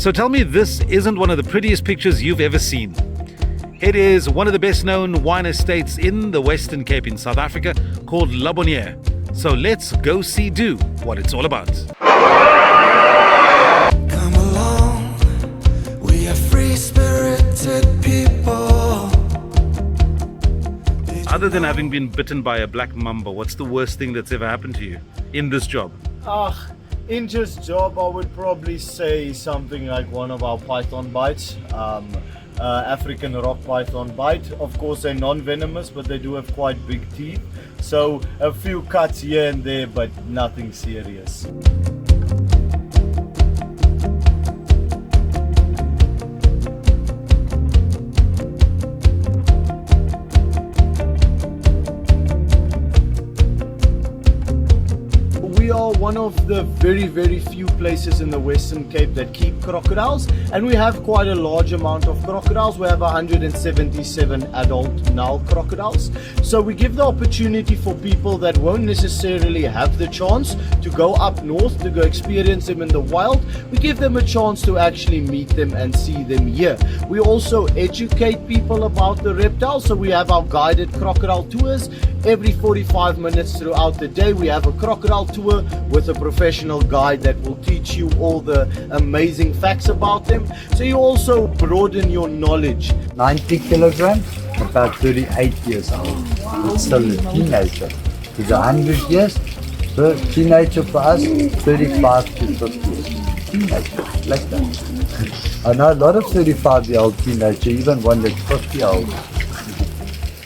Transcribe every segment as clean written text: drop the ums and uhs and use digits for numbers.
So tell me this isn't one of the prettiest pictures you've ever seen. It is one of the best known wine estates in the Western Cape in South Africa called Bonheur. So let's go do what it's all about. Come along, we are free-spirited people. Other than having been bitten by a black mamba, what's the worst thing that's ever happened to you in this job? In this job, I would probably say something like one of our python bites. African rock python bite. Of course, they're non-venomous, but they do have quite big teeth. So a few cuts here and there, but nothing serious. We are one of the very few places in the Western Cape that keep crocodiles, and we have quite a large amount of crocodiles. We have 177 adult Nile crocodiles. So we give the opportunity for people that won't necessarily have the chance to go up north to go experience them in the wild. We give them a chance to actually meet them and see them here. We also educate people about the reptiles, so we have our guided crocodile tours. Every 45 minutes throughout the day, we have a crocodile tour with a professional guide that will teach you all the amazing facts about them. So you also broaden your knowledge. 90 kilograms, about 38 years old. It's still a teenager. He's 100 years. So teenager for us, 35 to 50 years. Teenager, like that. I know a lot of 35-year-old teenager, even one that's 50-year-old.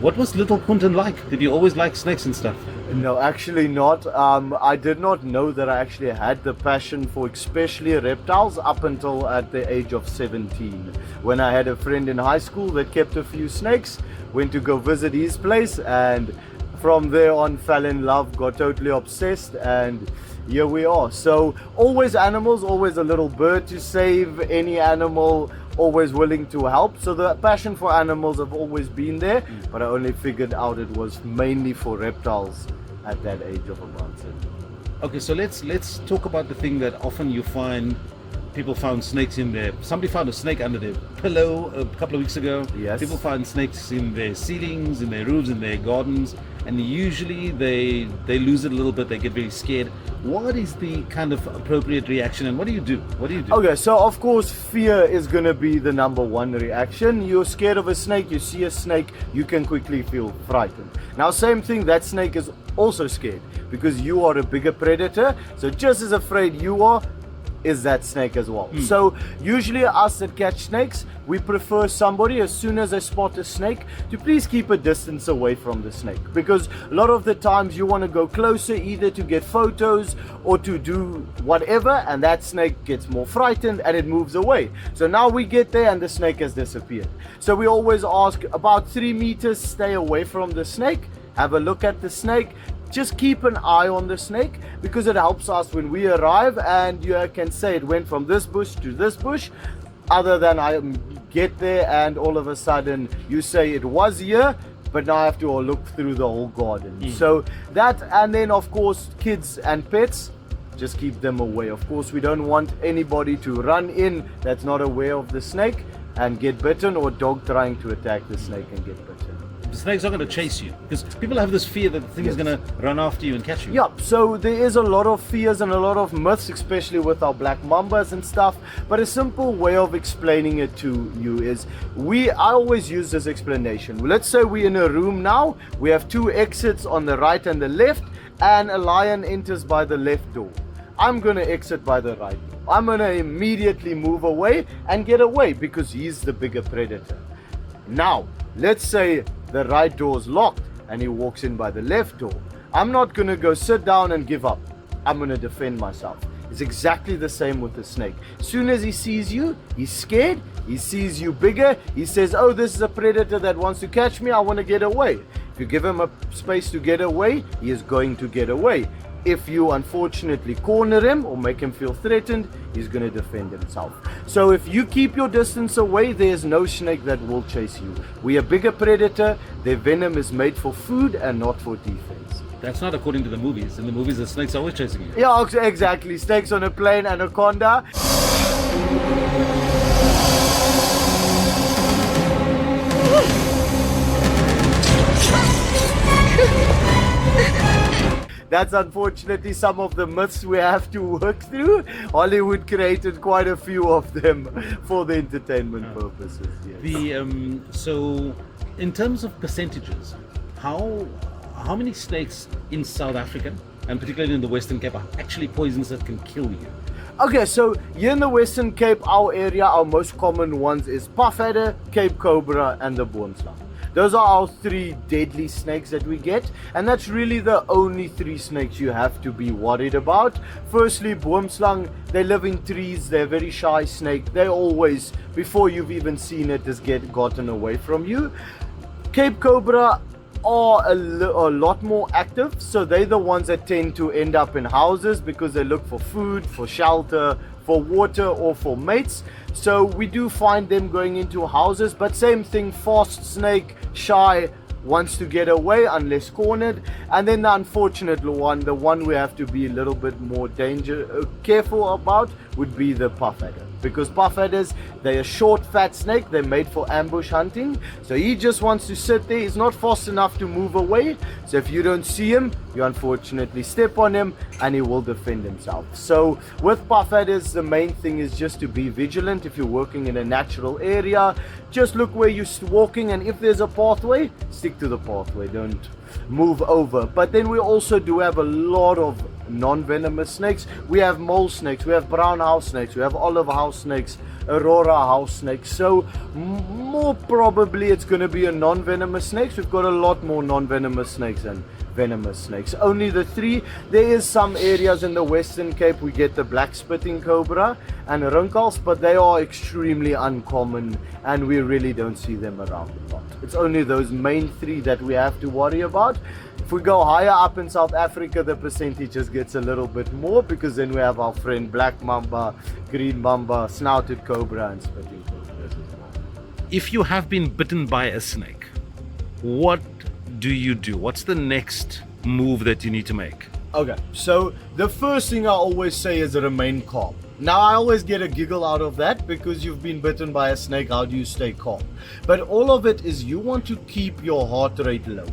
What was little Quentin like? Did you always like snakes and stuff? No, actually not. I did not know that I actually had the passion for especially reptiles up until at the age of 17. When I had a friend in high school that kept a few snakes, went to go visit his place, and from there on fell in love, got totally obsessed, and here we are. So always animals, always a little bird to save, any animal, always willing to help. So the passion for animals have always been there, but I only figured out it was mainly for reptiles at that age of about 7. Okay, so let's talk about the thing that often you find people found snakes in there. Somebody found a snake under their pillow a couple of weeks ago. Yes. People find snakes in their ceilings, in their roofs, in their gardens, and usually they lose it a little bit. They get very scared. What is the kind of appropriate reaction, and what do you do? Okay, so of course fear is going to be the number one reaction. You're scared of a snake, you see a snake, you can quickly feel frightened. Now same thing, that snake is also scared because you are a bigger predator, so just as afraid you are is that snake as well. So usually us that catch snakes, we prefer somebody as soon as they spot a snake to please keep a distance away from the snake, because a lot of the times you want to go closer either to get photos or to do whatever, and that snake gets more frightened and it moves away. So now we get there and the snake has disappeared. So we always ask about 3 meters, stay away from the snake, have a look at the snake. Just keep an eye on the snake, because it helps us when we arrive and you can say it went from this bush to this bush, other than I get there and all of a sudden you say it was here, but now I have to look through the whole garden. So that, and then of course kids and pets, just keep them away. Of course we don't want anybody to run in that's not aware of the snake and get bitten, or dog trying to attack the snake and get bitten. The snake's not going to chase you, because people have this fear that the thing is going to run after you and catch you. Yeah, so there is a lot of fears and a lot of myths, especially with our black mambas and stuff, but a simple way of explaining it to you is, I always use this explanation. Let's say we're in a room now, we have 2 exits on the right and the left, and a lion enters by the left door. I'm going to exit by the right door. I'm going to immediately move away and get away because he's the bigger predator. Now, let's say the right door is locked and he walks in by the left door. I'm not going to go sit down and give up. I'm going to defend myself. It's exactly the same with the snake. As soon as he sees you, he's scared. He sees you bigger. He says, oh, this is a predator that wants to catch me. I want to get away. If you give him a space to get away, he is going to get away. If you unfortunately corner him or make him feel threatened, he's going to defend himself. So if you keep your distance away, there's no snake that will chase you. We are a bigger predator. Their venom is made for food and not for defense. That's not according to the movies. In the movies, the snakes are always chasing you. Yeah, exactly. Snakes on a plane, anaconda. That's unfortunately some of the myths we have to work through. Hollywood created quite a few of them for the entertainment purposes. Yes. So, in terms of percentages, how many snakes in South Africa, and particularly in the Western Cape, are actually poisonous that can kill you? Okay, so here in the Western Cape, our area, our most common ones is puffadder, Cape cobra, and the boomslang. Those are our 3 deadly snakes that we get, and that's really the only 3 snakes you have to be worried about. Firstly, boomslang, they live in trees, they're a very shy snake. They always, before you've even seen it, has gotten away from you. Cape cobra are a lot more active, so they're the ones that tend to end up in houses because they look for food, for shelter, for water, or for mates. So we do find them going into houses, but same thing, fast snake, shy, wants to get away unless cornered. And then the unfortunate one, the one we have to be a little bit more careful about, would be the puffadder. Because puffaders, they're a short fat snake, they're made for ambush hunting, so he just wants to sit there. He's not fast enough to move away, so if you don't see him, you unfortunately step on him and he will defend himself. So with puffaders, the main thing is just to be vigilant. If you're working in a natural area, just look where you're walking, and if there's a pathway, stick to the pathway, don't move over. But then we also do have a lot of non-venomous snakes. We have mole snakes, we have brown house snakes, we have olive house snakes, aurora house snakes. So more probably it's going to be a non-venomous snakes. We've got a lot more non-venomous snakes than venomous snakes. Only the 3. There is some areas in the Western Cape we get the black spitting cobra and rinkels, but they are extremely uncommon and we really don't see them around a lot. It's only those main 3 that we have to worry about. If we go higher up in South Africa, the percentages gets a little bit more, because then we have our friend black mamba, green mamba, snouted cobra, and spitting cobras as well. If you have been bitten by a snake, what do you do? What's the next move that you need to make? Okay, so the first thing I always say is remain calm. Now I always get a giggle out of that, because you've been bitten by a snake, how do you stay calm? But all of it is you want to keep your heart rate low.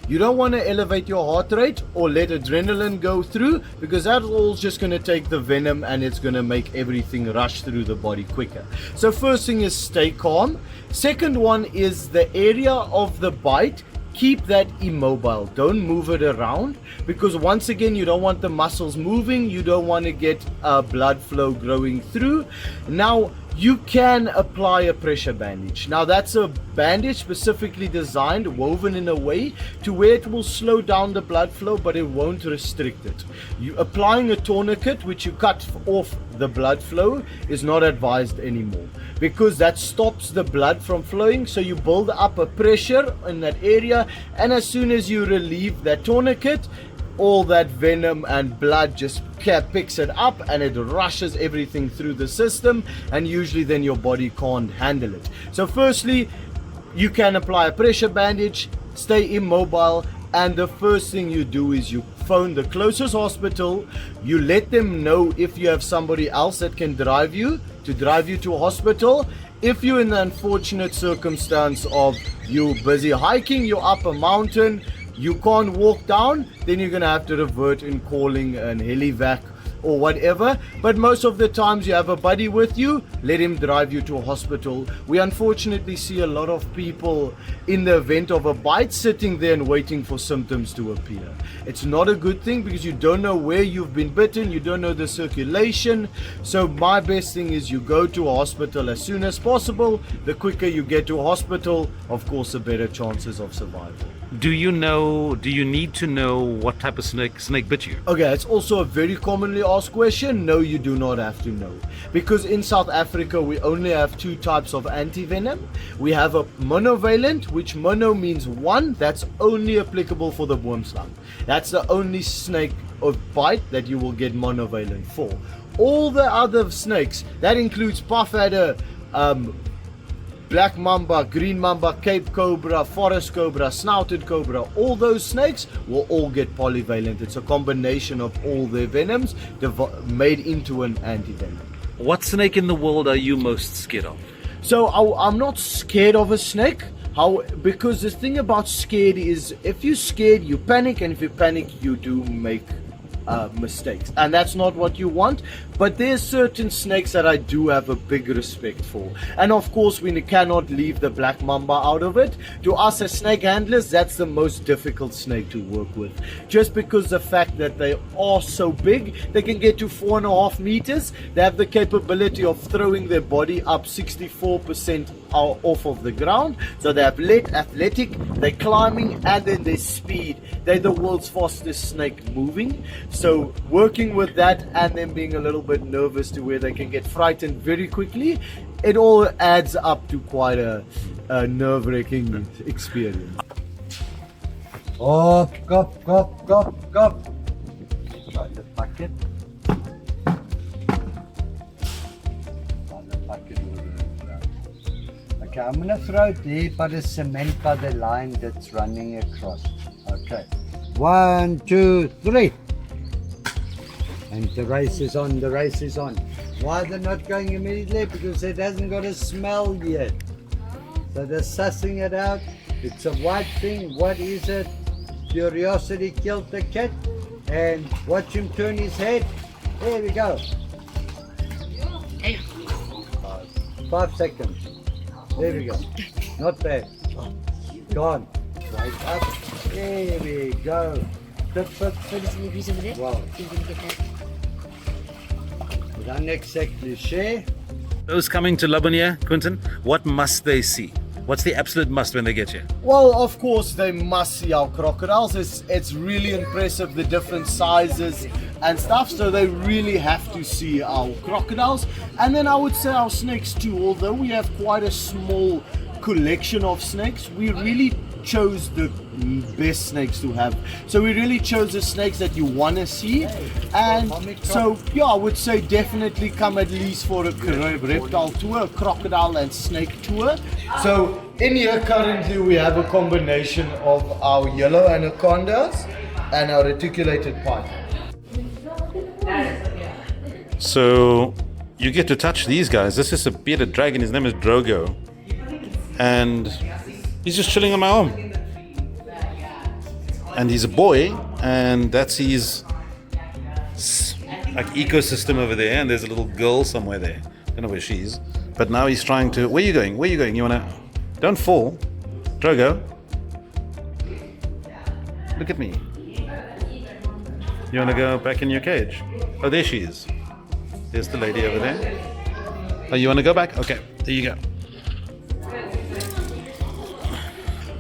You don't want to elevate your heart rate or let adrenaline go through, because that's all just going to take the venom and it's going to make everything rush through the body quicker. So first thing is stay calm. Second one is the area of the bite, keep that immobile. Don't move it around, because once again, you don't want the muscles moving. You don't want to get blood flow growing through. Now, you can apply a pressure bandage. Now that's a bandage specifically designed, woven in a way to where it will slow down the blood flow, but it won't restrict it. You applying a tourniquet, which you cut off the blood flow, is not advised anymore, because that stops the blood from flowing. So you build up a pressure in that area, and as soon as you relieve that tourniquet, all that venom and blood just picks it up and it rushes everything through the system, and usually then your body can't handle it. So firstly, you can apply a pressure bandage, stay immobile, and the first thing you do is you phone the closest hospital. You let them know if you have somebody else that can drive you to a hospital. If you're in the unfortunate circumstance of you busy hiking, you're up a mountain, you can't walk down, then you're going to have to revert in calling an helivac or whatever. But most of the times you have a buddy with you, let him drive you to a hospital. We unfortunately see a lot of people in the event of a bite sitting there and waiting for symptoms to appear. It's not a good thing, because you don't know where you've been bitten, you don't know the circulation. So my best thing is you go to a hospital as soon as possible. The quicker you get to a hospital, of course, the better chances of survival. Do you need to know what type of snake bit you? Okay, it's also a very commonly asked question. No, you do not have to know, because in South Africa we only have 2 types of antivenom. We have a monovalent, which mono means one, that's only applicable for the boomslang. That's the only snake of bite that you will get monovalent for. All the other snakes, that includes puffadder, black mamba, green mamba, Cape cobra, forest cobra, snouted cobra, all those snakes will all get polyvalent. It's a combination of all their venoms made into an antivenom. What snake in the world are you most scared of? So I'm not scared of a snake. Because the thing about scared is if you're scared, you panic, and if you panic, you do make mistakes, and that's not what you want. But there's certain snakes that I do have a big respect for, and of course we cannot leave the black mamba out of it. To us as snake handlers, that's the most difficult snake to work with, just because the fact that they are so big. They can get to 4.5 meters. They have the capability of throwing their body up 64% off of the ground, so they're athletic, they're climbing, and then their speed. They're the world's fastest snake moving. So working with that and them being a little bit nervous to where they can get frightened very quickly, it all adds up to quite a nerve-wracking experience. Kop. Try the bucket. Okay, I'm going to throw it there by the cement, by the line that's running across. Okay, 1, 2, 3. And the race is on, Why they're not going immediately? Because it hasn't got a smell yet. So they're sussing it out. It's a white thing. What is it? Curiosity killed the cat. And watch him turn his head. There we go. 5 seconds. There we go. Not bad. Gone. Right up. There we go. Wow. We don't exactly share. Those coming to Labonniere, Quentin, what must they see? What's the absolute must when they get here? Well, of course, they must see our crocodiles. It's really impressive, the different sizes and stuff. So they really have to see our crocodiles. And then I would say our snakes too. Although we have quite a small collection of snakes, we really chose the best snakes to have. So we really chose the snakes that you want to see. And so yeah, I would say definitely come at least for a reptile tour, a crocodile and snake tour. So in here currently we have a combination of our yellow anacondas and our reticulated python. So you get to touch these guys. This is a bearded dragon. His name is Drogo. And he's just chilling on my arm. And he's a boy, and that's his like ecosystem over there. And there's a little girl somewhere there. Don't know where she is. But now he's trying to. Where are you going? Where are you going? You wanna? Don't fall, Drogo. Look at me. You wanna go back in your cage? Oh, there she is. There's the lady over there. Oh, you wanna go back? Okay, there you go.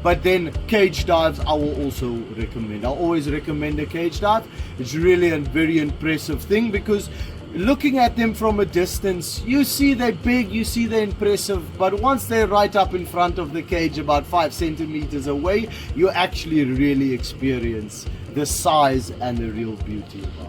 But then cage dives I will also recommend. I always recommend a cage dive. It's really a very impressive thing, because looking at them from a distance, you see they're big, you see they're impressive, but once they're right up in front of the cage about 5 centimeters away, you actually really experience the size and the real beauty about it.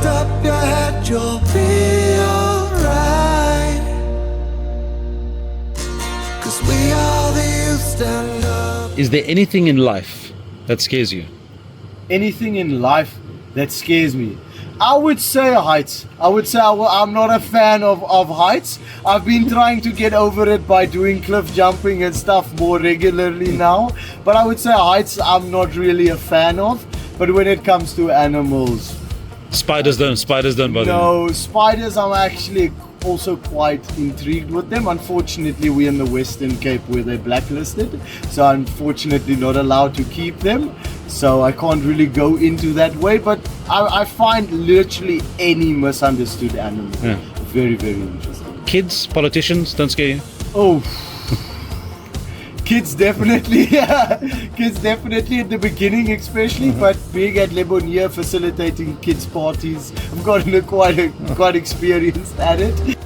up your head, you'll be alright. 'Cause we are the youth, stand up. Is there anything in life that scares you? Anything in life that scares me? I would say heights. I would say I'm not a fan of heights. I've been trying to get over it by doing cliff jumping and stuff more regularly now. But I would say heights I'm not really a fan of. But when it comes to animals, Spiders don't bother you? no, spiders I'm actually also quite intrigued with them. Unfortunately, we're in the Western Cape where they're blacklisted, so unfortunately not allowed to keep them. So I can't really go into that way, but I find literally any misunderstood animal very, very interesting. Kids, politicians, don't scare you? Oh, kids definitely, kids definitely at the beginning especially, but being at Le Bonheur facilitating kids parties, I've gotten quite experienced at it.